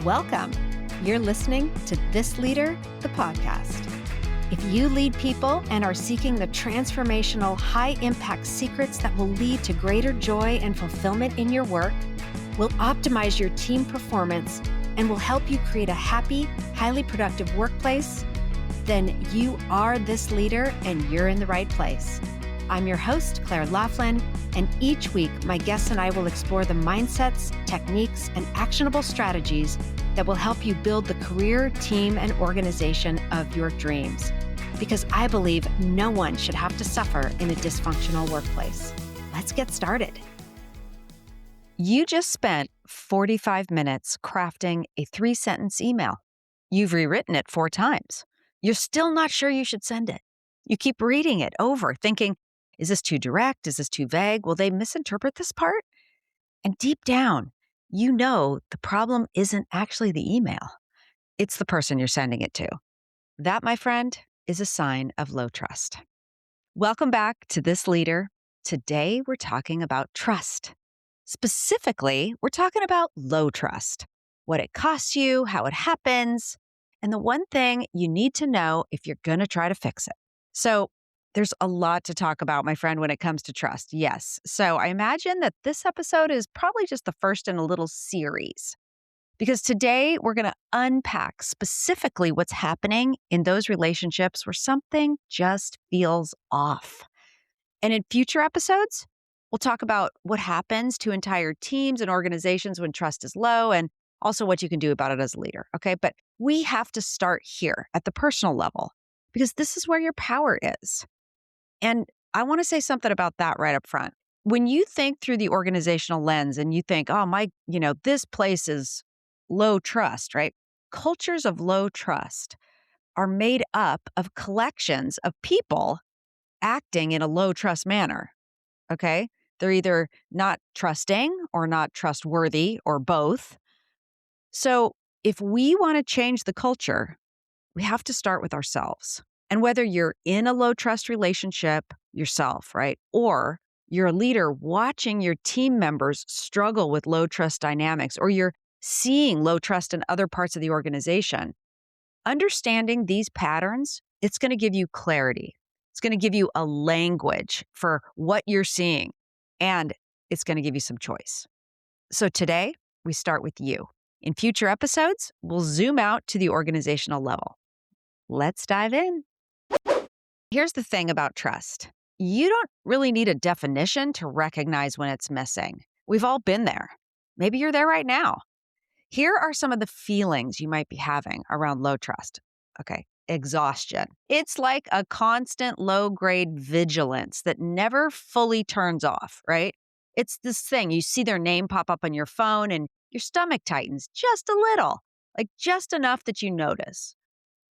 Welcome. You're listening to This Leader, the podcast. If you lead people and are seeking the transformational, high-impact secrets that will lead to greater joy and fulfillment in your work, will optimize your team performance, and will help you create a happy, highly productive workplace, then you are this leader and you're in the right place. I'm your host, Claire Laughlin, and each week my guests and I will explore the mindsets, techniques, and actionable strategies that will help you build the career, team, and organization of your dreams. Because I believe no one should have to suffer in a dysfunctional workplace. Let's get started. You just spent 45 minutes crafting a 3-sentence email. You've rewritten it 4 times. You're still not sure you should send it. You keep reading it over, thinking, is this too direct? Is this too vague? Will they misinterpret this part? And deep down, you know the problem isn't actually the email. It's the person you're sending it to. That, my friend, is a sign of low trust. Welcome back to This Leader. Today, we're talking about trust. Specifically, we're talking about low trust, what it costs you, how it happens, and the one thing you need to know if you're going to try to fix it. So there's a lot to talk about, my friend, when it comes to trust. Yes. So I imagine that this episode is probably just the first in a little series, because today we're going to unpack specifically what's happening in those relationships where something just feels off. And in future episodes, we'll talk about what happens to entire teams and organizations when trust is low, and also what you can do about it as a leader. Okay. But we have to start here at the personal level, because this is where your power is. And I want to say something about that right up front. When you think through the organizational lens and you think, oh, this place is low trust, right? Cultures of low trust are made up of collections of people acting in a low trust manner. Okay. They're either not trusting or not trustworthy or both. So if we want to change the culture, we have to start with ourselves. And whether you're in a low trust relationship yourself, right? Or you're a leader watching your team members struggle with low trust dynamics, or you're seeing low trust in other parts of the organization, understanding these patterns, it's going to give you clarity. It's going to give you a language for what you're seeing, and it's going to give you some choice. So today, we start with you. In future episodes, we'll zoom out to the organizational level. Let's dive in. Here's the thing about trust. You don't really need a definition to recognize when it's missing. We've all been there. Maybe you're there right now. Here are some of the feelings you might be having around low trust. Okay, exhaustion. It's like a constant low-grade vigilance that never fully turns off, right? It's this thing. You see their name pop up on your phone and your stomach tightens just a little, like just enough that you notice.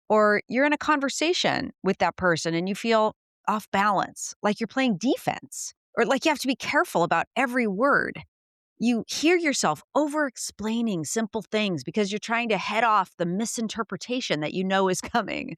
Or you're in a conversation with that person and you feel off balance, like you're playing defense, or like you have to be careful about every word. You hear yourself over-explaining simple things because you're trying to head off the misinterpretation that you know is coming.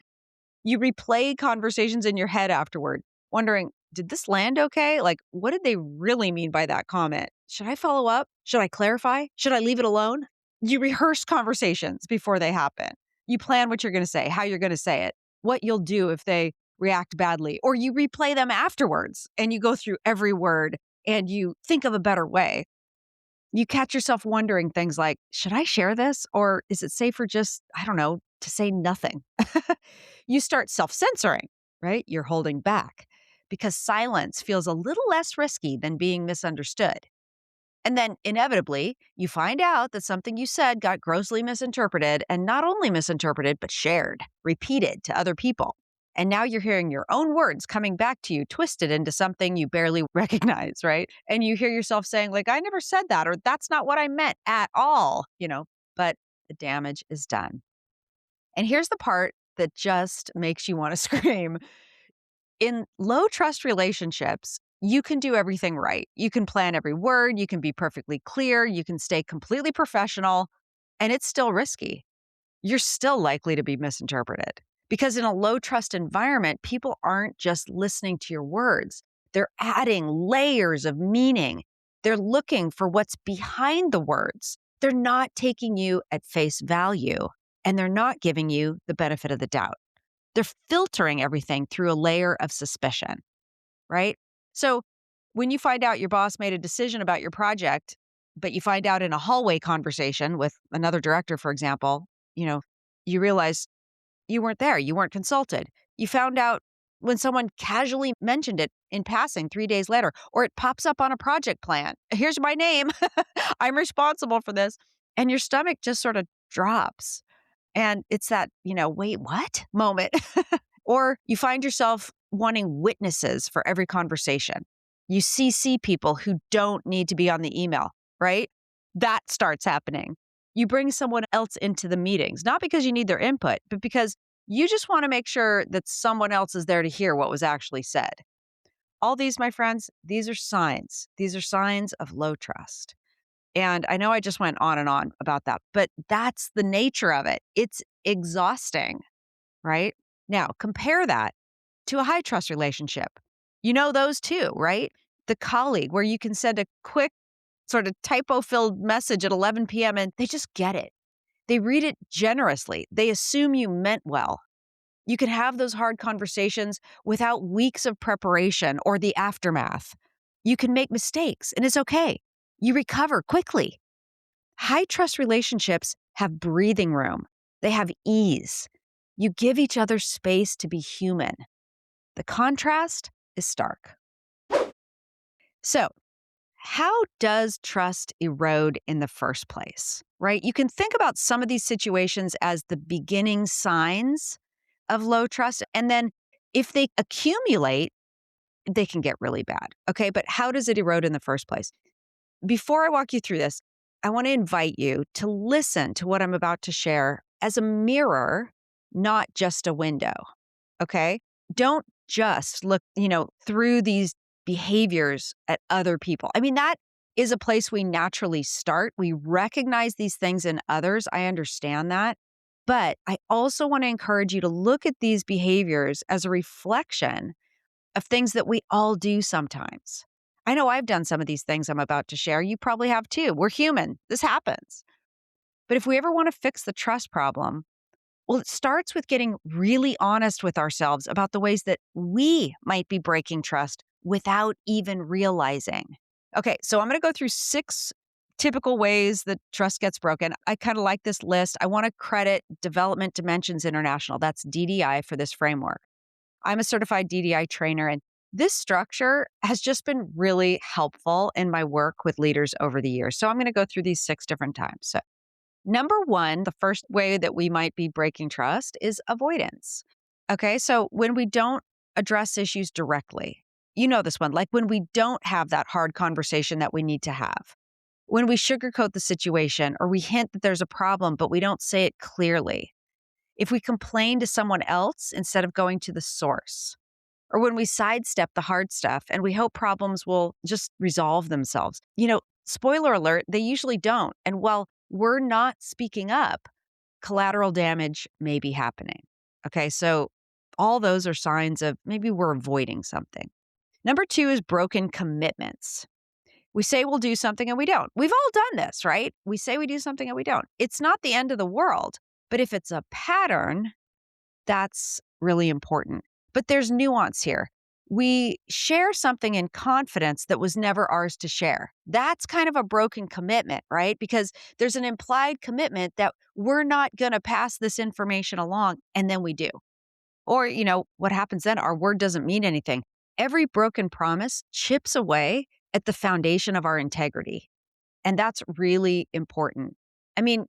You replay conversations in your head afterward, wondering, did this land okay? Like, what did they really mean by that comment? Should I follow up? Should I clarify? Should I leave it alone? You rehearse conversations before they happen. You plan what you're going to say, how you're going to say it, what you'll do if they react badly, or you replay them afterwards and you go through every word and you think of a better way. You catch yourself wondering things like, should I share this? Or is it safer just, to say nothing? You start self-censoring, right? You're holding back because silence feels a little less risky than being misunderstood. And then inevitably, you find out that something you said got grossly misinterpreted, and not only misinterpreted, but shared, repeated to other people. And now you're hearing your own words coming back to you, twisted into something you barely recognize, right? And you hear yourself saying, like, I never said that, or that's not what I meant at all, but the damage is done. And here's the part that just makes you want to scream. In low trust relationships, you can do everything right. You can plan every word. You can be perfectly clear. You can stay completely professional, and it's still risky. You're still likely to be misinterpreted because in a low trust environment, people aren't just listening to your words. They're adding layers of meaning. They're looking for what's behind the words. they're not taking you at face value and they're not giving you the benefit of the doubt. They're filtering everything through a layer of suspicion, right? So when you find out your boss made a decision about your project, but you find out in a hallway conversation with another director, for example, you realize you weren't there, you weren't consulted. You found out when someone casually mentioned it in passing 3 days later, or it pops up on a project plan. Here's my name. I'm responsible for this. And your stomach just sort of drops. And it's that, wait, what moment? Or you find yourself wanting witnesses for every conversation. You CC people who don't need to be on the email, right? That starts happening. You bring someone else into the meetings, not because you need their input, but because you just want to make sure that someone else is there to hear what was actually said. All these, my friends, these are signs. These are signs of low trust. And I know I just went on and on about that, but that's the nature of it. It's exhausting, right? Now, compare that to a high trust relationship. You know those too, right? The colleague where you can send a quick sort of typo filled message at 11 p.m. and they just get it. They read it generously. They assume you meant well. You can have those hard conversations without weeks of preparation or the aftermath. You can make mistakes and it's okay. You recover quickly. High trust relationships have breathing room. They have ease. You give each other space to be human. The contrast is stark. So, how does trust erode in the first place, right? You can think about some of these situations as the beginning signs of low trust. And then if they accumulate, they can get really bad. Okay. But how does it erode in the first place? Before I walk you through this, I want to invite you to listen to what I'm about to share as a mirror, not just a window. Okay. Don't just look, through these behaviors at other people. I mean, that is a place we naturally start. We recognize these things in others. I understand that. But I also want to encourage you to look at these behaviors as a reflection of things that we all do sometimes. I know I've done some of these things I'm about to share. You probably have too. We're human. This happens. But if we ever want to fix the trust problem, well, it starts with getting really honest with ourselves about the ways that we might be breaking trust without even realizing. Okay, so I'm going to go through 6 typical ways that trust gets broken. I kind of like this list. I want to credit Development Dimensions International. That's DDI for this framework. I'm a certified DDI trainer, and this structure has just been really helpful in my work with leaders over the years. So I'm going to go through these 6 different times. So number 1, the first way that we might be breaking trust is avoidance. Okay, so when we don't address issues directly, you know this one, like when we don't have that hard conversation that we need to have, when we sugarcoat the situation or we hint that there's a problem, but we don't say it clearly, if we complain to someone else instead of going to the source, or when we sidestep the hard stuff and we hope problems will just resolve themselves. Spoiler alert, they usually don't. And while we're not speaking up, collateral damage may be happening. Okay, so all those are signs of maybe we're avoiding something. Number 2 is broken commitments. We say we'll do something and we don't. We've all done this, right? We say we do something and we don't. It's not the end of the world, but if it's a pattern, that's really important. But there's nuance here. We share something in confidence that was never ours to share. That's kind of a broken commitment, right? Because there's an implied commitment that we're not going to pass this information along, and then we do. Or, what happens then? Our word doesn't mean anything. Every broken promise chips away at the foundation of our integrity. And that's really important. I mean,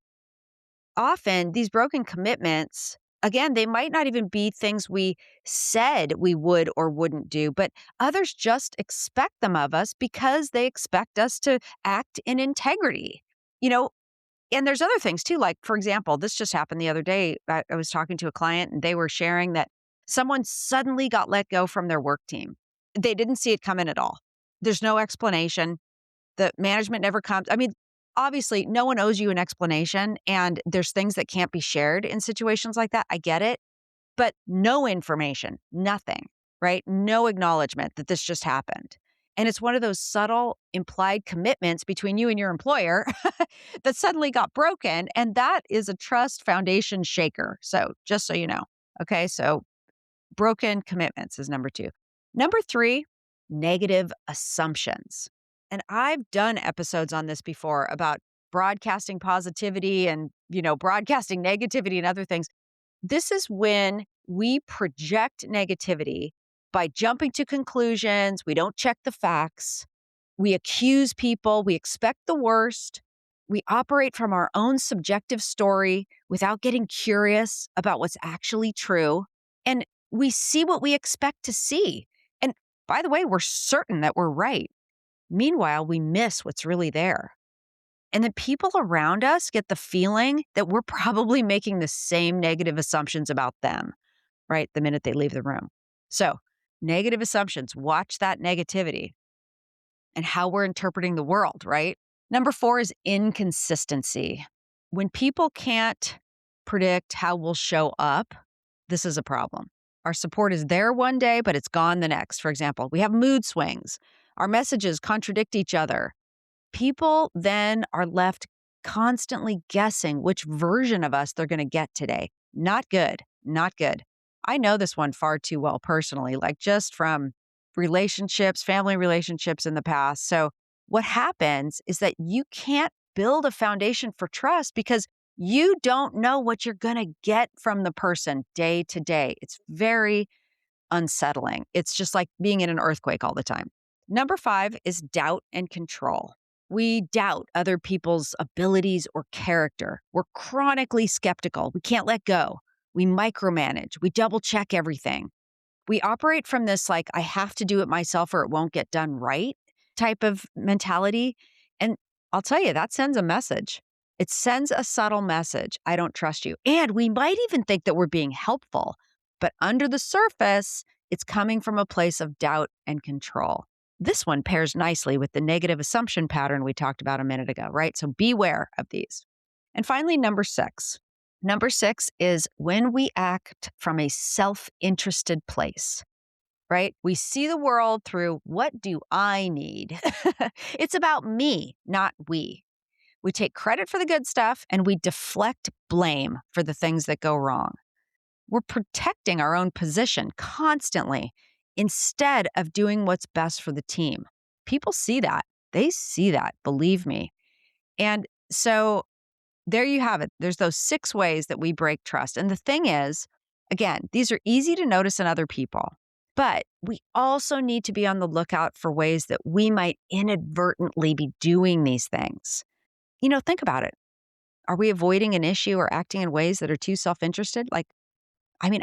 often these broken commitments, again, they might not even be things we said we would or wouldn't do, but others just expect them of us because they expect us to act in integrity. And there's other things too. Like, for example, this just happened the other day. I was talking to a client and they were sharing that someone suddenly got let go from their work team. They didn't see it come in at all. There's no explanation. The management never comes. I mean, obviously, no one owes you an explanation, and there's things that can't be shared in situations like that. I get it. But no information, nothing, right? No acknowledgement that this just happened. And it's one of those subtle implied commitments between you and your employer that suddenly got broken. And that is a trust foundation shaker. So just so you know. Okay. So broken commitments is number 2. Number 3, negative assumptions. And I've done episodes on this before about broadcasting positivity and, broadcasting negativity and other things. This is when we project negativity by jumping to conclusions. We don't check the facts. We accuse people. We expect the worst. We operate from our own subjective story without getting curious about what's actually true. And we see what we expect to see. And by the way, we're certain that we're right. Meanwhile, we miss what's really there. And then people around us get the feeling that we're probably making the same negative assumptions about them, right? The minute they leave the room. So, negative assumptions, watch that negativity and how we're interpreting the world, right? Number 4 is inconsistency. When people can't predict how we'll show up, this is a problem. Our support is there one day, but it's gone the next. For example, we have mood swings. Our messages contradict each other. People then are left constantly guessing which version of us they're going to get today. Not good. Not good. I know this one far too well personally, like just from relationships, family relationships in the past. So what happens is that you can't build a foundation for trust because you don't know what you're going to get from the person day to day. It's very unsettling. It's just like being in an earthquake all the time. Number 5 is doubt and control. We doubt other people's abilities or character. We're chronically skeptical. We can't let go. We micromanage. We double check everything. We operate from this like, I have to do it myself or it won't get done right type of mentality. And I'll tell you, that sends a message. It sends a subtle message. I don't trust you. And we might even think that we're being helpful, but under the surface, it's coming from a place of doubt and control. This one pairs nicely with the negative assumption pattern we talked about a minute ago, right? So beware of these. And finally, number 6. Number 6 is when we act from a self-interested place, right? We see the world through what do I need? It's about me, not we. We take credit for the good stuff and we deflect blame for the things that go wrong. We're protecting our own position constantly instead of doing what's best for the team. People see that. They see that, believe me. And so there you have it. There's those 6 ways that we break trust. And the thing is, again, these are easy to notice in other people, but we also need to be on the lookout for ways that we might inadvertently be doing these things. Think about it. Are we avoiding an issue or acting in ways that are too self-interested?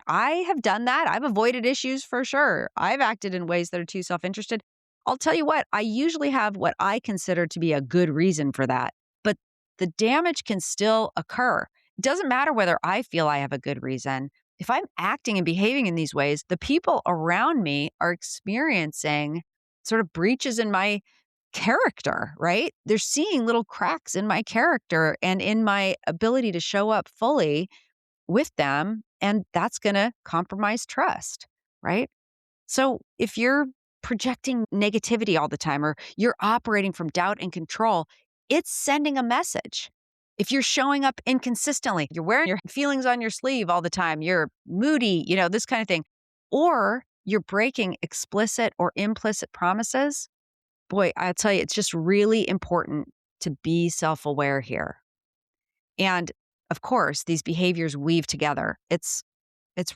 I have done that. I've avoided issues for sure. I've acted in ways that are too self-interested. I'll tell you what, I usually have what I consider to be a good reason for that, but the damage can still occur. It doesn't matter whether I feel I have a good reason. If I'm acting and behaving in these ways, the people around me are experiencing sort of breaches in my character, right? They're seeing little cracks in my character and in my ability to show up fully with them. And that's going to compromise trust, right? So if you're projecting negativity all the time or you're operating from doubt and control, it's sending a message. If you're showing up inconsistently, you're wearing your feelings on your sleeve all the time, you're moody, this kind of thing, or you're breaking explicit or implicit promises, boy, I'll tell you, it's just really important to be self-aware here. And of course, these behaviors weave together. It's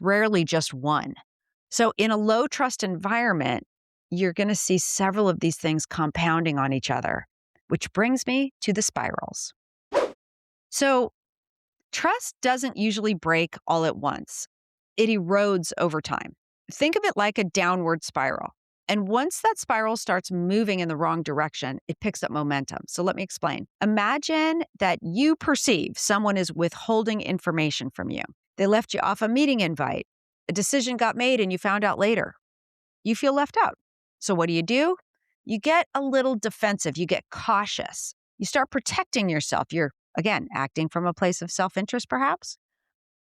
rarely just one. So in a low trust environment, you're going to see several of these things compounding on each other, which brings me to the spirals. So trust doesn't usually break all at once. It erodes over time. Think of it like a downward spiral. And once that spiral starts moving in the wrong direction, it picks up momentum. So let me explain. Imagine that you perceive someone is withholding information from you. They left you off a meeting invite. A decision got made and you found out later. You feel left out. So what do? You get a little defensive. You get cautious. You start protecting yourself. You're, again, acting from a place of self-interest, perhaps.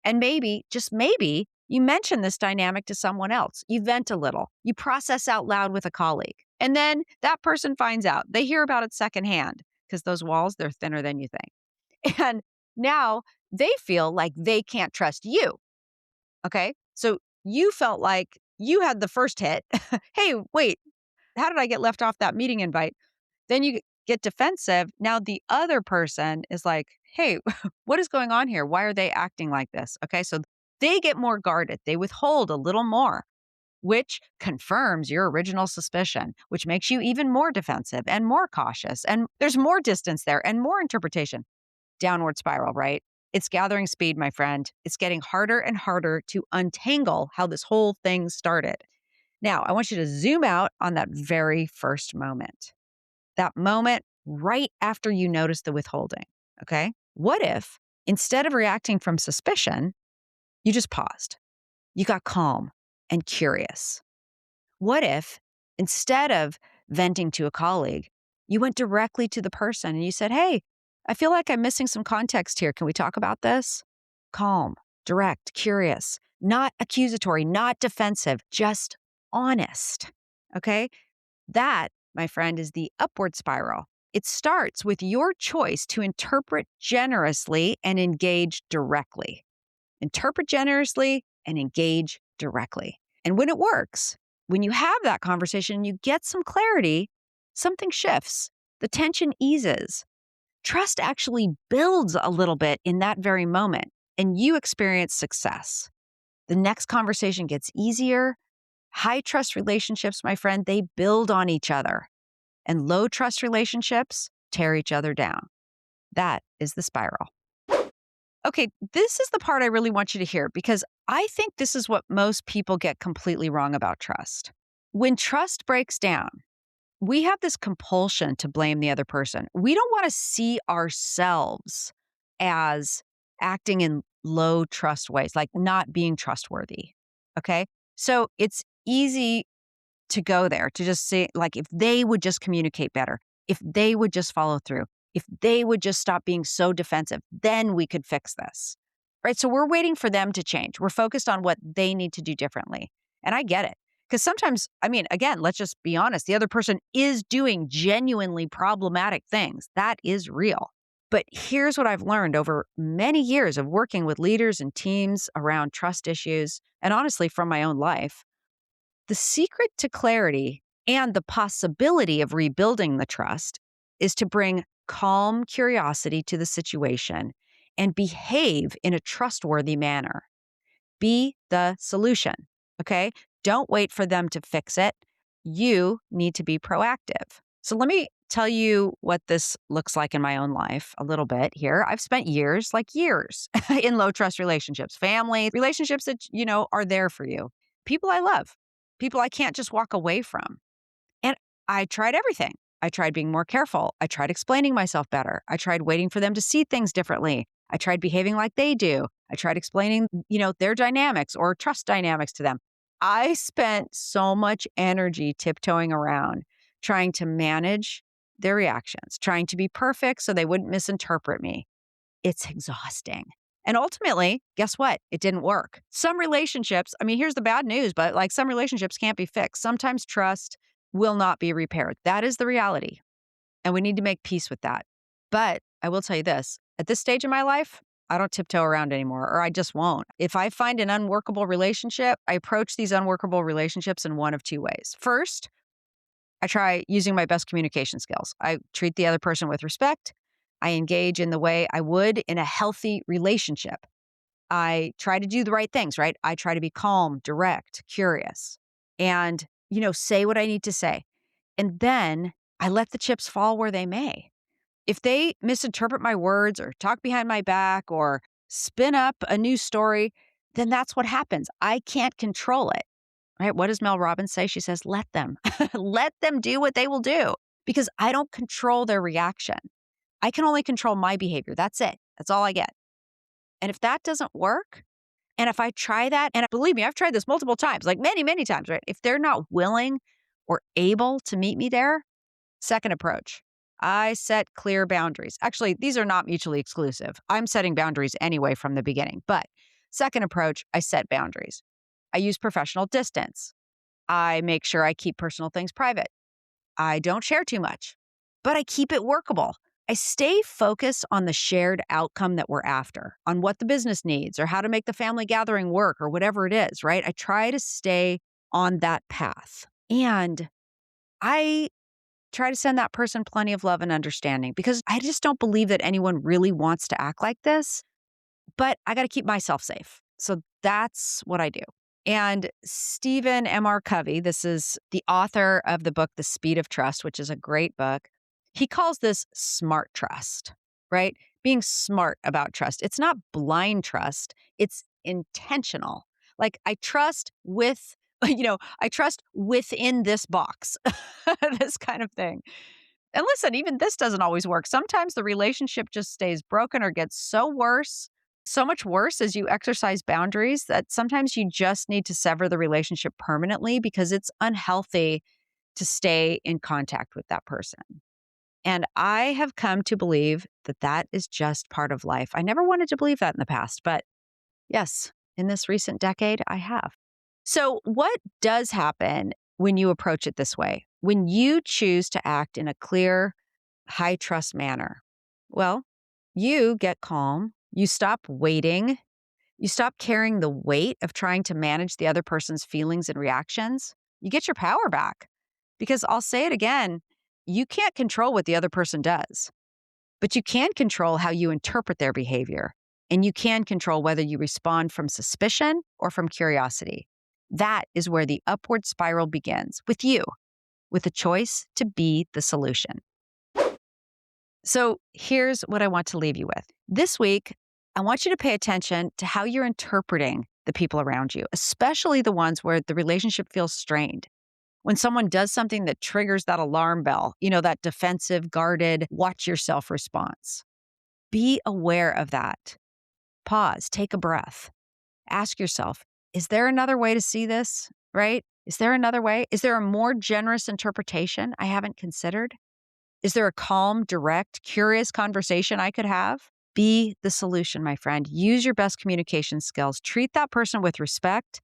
And maybe, just maybe, you mention this dynamic to someone else. You vent a little. You process out loud with a colleague. And then that person finds out. They hear about it secondhand because those walls, they're thinner than you think. And now they feel like they can't trust you. Okay. So you felt like you had the first hit. Hey, wait, how did I get left off that meeting invite? Then you get defensive. Now the other person is like, hey, what is going on here? Why are they acting like this? Okay. So they get more guarded. They withhold a little more, which confirms your original suspicion, which makes you even more defensive and more cautious. And there's more distance there and more interpretation. Downward spiral, right? It's gathering speed, my friend. It's getting harder and harder to untangle how this whole thing started. Now, I want you to zoom out on that very first moment. That moment right after you notice the withholding. Okay. What if instead of reacting from suspicion, you just paused? You got calm and curious. What if instead of venting to a colleague, you went directly to the person and you said, hey, I feel like I'm missing some context here. Can we talk about this? Calm, direct, curious, not accusatory, not defensive, just honest. Okay. That, my friend, is the upward spiral. It starts with your choice to interpret generously and engage directly. Interpret generously and engage directly. And when it works, when you have that conversation, you get some clarity, something shifts, the tension eases. Trust actually builds a little bit in that very moment, and you experience success. The next conversation gets easier. High trust relationships, my friend, they build on each other, and low trust relationships tear each other down. That is the spiral. Okay, this is the part I really want you to hear because I think this is what most people get completely wrong about trust. When trust breaks down, we have this compulsion to blame the other person. We don't want to see ourselves as acting in low trust ways, like not being trustworthy. Okay. So it's easy to go there, to just say, like, if they would just communicate better, if they would just follow through, if they would just stop being so defensive, then we could fix this. Right. So we're waiting for them to change. We're focused on what they need to do differently. And I get it. Because sometimes, I mean, again, let's just be honest, the other person is doing genuinely problematic things. That is real. But here's what I've learned over many years of working with leaders and teams around trust issues, and honestly, from my own life. The secret to clarity and the possibility of rebuilding the trust is to bring calm curiosity to the situation and behave in a trustworthy manner. Be the solution. Okay. Don't wait for them to fix it. You need to be proactive. So let me tell you what this looks like in my own life a little bit here. I've spent years, like years, in low trust relationships, family relationships that, are there for you. People I love, people I can't just walk away from. And I tried everything. I tried being more careful. I tried explaining myself better. I tried waiting for them to see things differently. I tried behaving like they do. I tried explaining, their dynamics or trust dynamics to them. I spent so much energy tiptoeing around, trying to manage their reactions, trying to be perfect so they wouldn't misinterpret me. It's exhausting. And ultimately, guess what? It didn't work. Some relationships, I mean, here's the bad news, but like some relationships can't be fixed. Sometimes trust will not be repaired. That is the reality. And we need to make peace with that. But I will tell you this, at this stage in my life, I don't tiptoe around anymore, or I just won't. If I find an unworkable relationship, I approach these unworkable relationships in one of two ways. First, I try using my best communication skills. I treat the other person with respect. I engage in the way I would in a healthy relationship. I try to do the right things, right? I try to be calm, direct, curious, and, say what I need to say. And then I let the chips fall where they may. If they misinterpret my words or talk behind my back or spin up a new story, then that's what happens. I can't control it. Right? What does Mel Robbins say? She says, let them. Let them do what they will do because I don't control their reaction. I can only control my behavior. That's it. That's all I get. And if that doesn't work, and if I try that, and believe me, I've tried this multiple times, like many, many times, right? If they're not willing or able to meet me there, second approach, I set clear boundaries. Actually, these are not mutually exclusive. I'm setting boundaries anyway from the beginning. But second approach, I set boundaries. I use professional distance. I make sure I keep personal things private. I don't share too much, but I keep it workable. I stay focused on the shared outcome that we're after, on what the business needs or how to make the family gathering work or whatever it is, right? I try to stay on that path. And I try to send that person plenty of love and understanding because I just don't believe that anyone really wants to act like this, but I got to keep myself safe. So that's what I do. And Stephen M.R. Covey, this is the author of the book, The Speed of Trust, which is a great book. He calls this smart trust, right? Being smart about trust. It's not blind trust. It's intentional. Like I trust with, I trust within this box, this kind of thing. And listen, even this doesn't always work. Sometimes the relationship just stays broken or gets so much worse as you exercise boundaries that sometimes you just need to sever the relationship permanently because it's unhealthy to stay in contact with that person. And I have come to believe that that is just part of life. I never wanted to believe that in the past, but yes, in this recent decade, I have. So, what does happen when you approach it this way? When you choose to act in a clear, high trust manner? Well, you get calm, you stop waiting, you stop carrying the weight of trying to manage the other person's feelings and reactions. You get your power back. Because I'll say it again, you can't control what the other person does, but you can control how you interpret their behavior. And you can control whether you respond from suspicion or from curiosity. That is where the upward spiral begins with you, with a choice to be the solution. So here's what I want to leave you with. This week, I want you to pay attention to how you're interpreting the people around you, especially the ones where the relationship feels strained. When someone does something that triggers that alarm bell, that defensive, guarded, watch yourself response. Be aware of that. Pause, take a breath. Ask yourself, is there another way to see this, right? Is there another way? Is there a more generous interpretation I haven't considered? Is there a calm, direct, curious conversation I could have? Be the solution, my friend. Use your best communication skills. Treat that person with respect.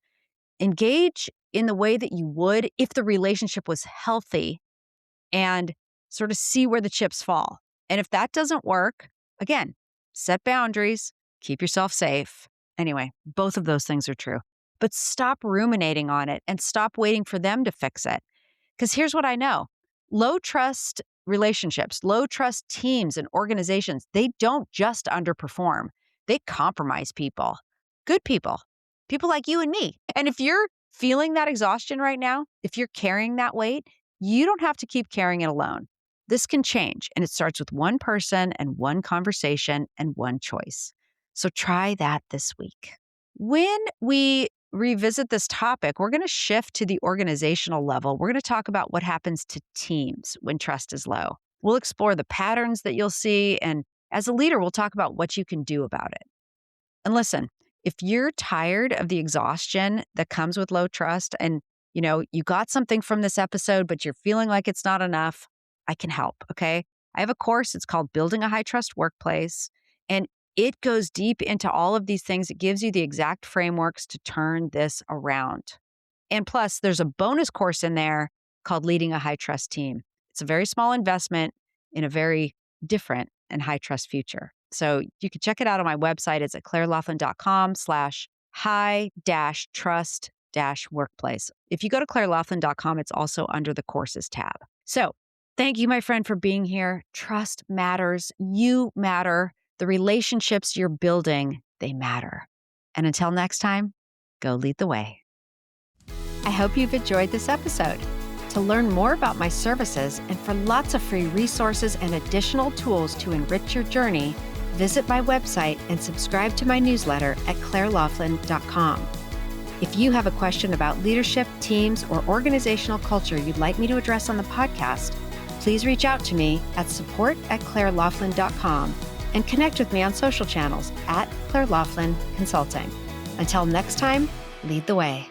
Engage in the way that you would if the relationship was healthy and sort of see where the chips fall. And if that doesn't work, again, set boundaries, keep yourself safe. Anyway, both of those things are true. But stop ruminating on it and stop waiting for them to fix it. Because here's what I know. Low trust relationships, low trust teams and organizations, they don't just underperform. They compromise people, good people like you and me. And if you're feeling that exhaustion right now, if you're carrying that weight, you don't have to keep carrying it alone. This can change, and it starts with one person and one conversation and one choice. So try that this week. When we revisit this topic, we're going to shift to the organizational level. We're going to talk about what happens to teams when trust is low. We'll explore the patterns that you'll see, and as a leader, we'll talk about what you can do about it. And listen, if you're tired of the exhaustion that comes with low trust and you got something from this episode, but you're feeling like it's not enough, I can help, okay? I have a course. It's called Building a High Trust Workplace. And it goes deep into all of these things. It gives you the exact frameworks to turn this around. And plus, there's a bonus course in there called Leading a High Trust Team. It's a very small investment in a very different and high trust future. So you can check it out on my website. It's at clairelaughlin.com/high-trust-workplace. If you go to clairelaughlin.com, it's also under the courses tab. So thank you, my friend, for being here. Trust matters. You matter. The relationships you're building, they matter. And until next time, go lead the way. I hope you've enjoyed this episode. To learn more about my services and for lots of free resources and additional tools to enrich your journey, visit my website and subscribe to my newsletter at clairelaughlin.com. If you have a question about leadership, teams, or organizational culture you'd like me to address on the podcast, please reach out to me at support@clairelaughlin.com and connect with me on social channels at Claire Laughlin Consulting. Until next time, lead the way.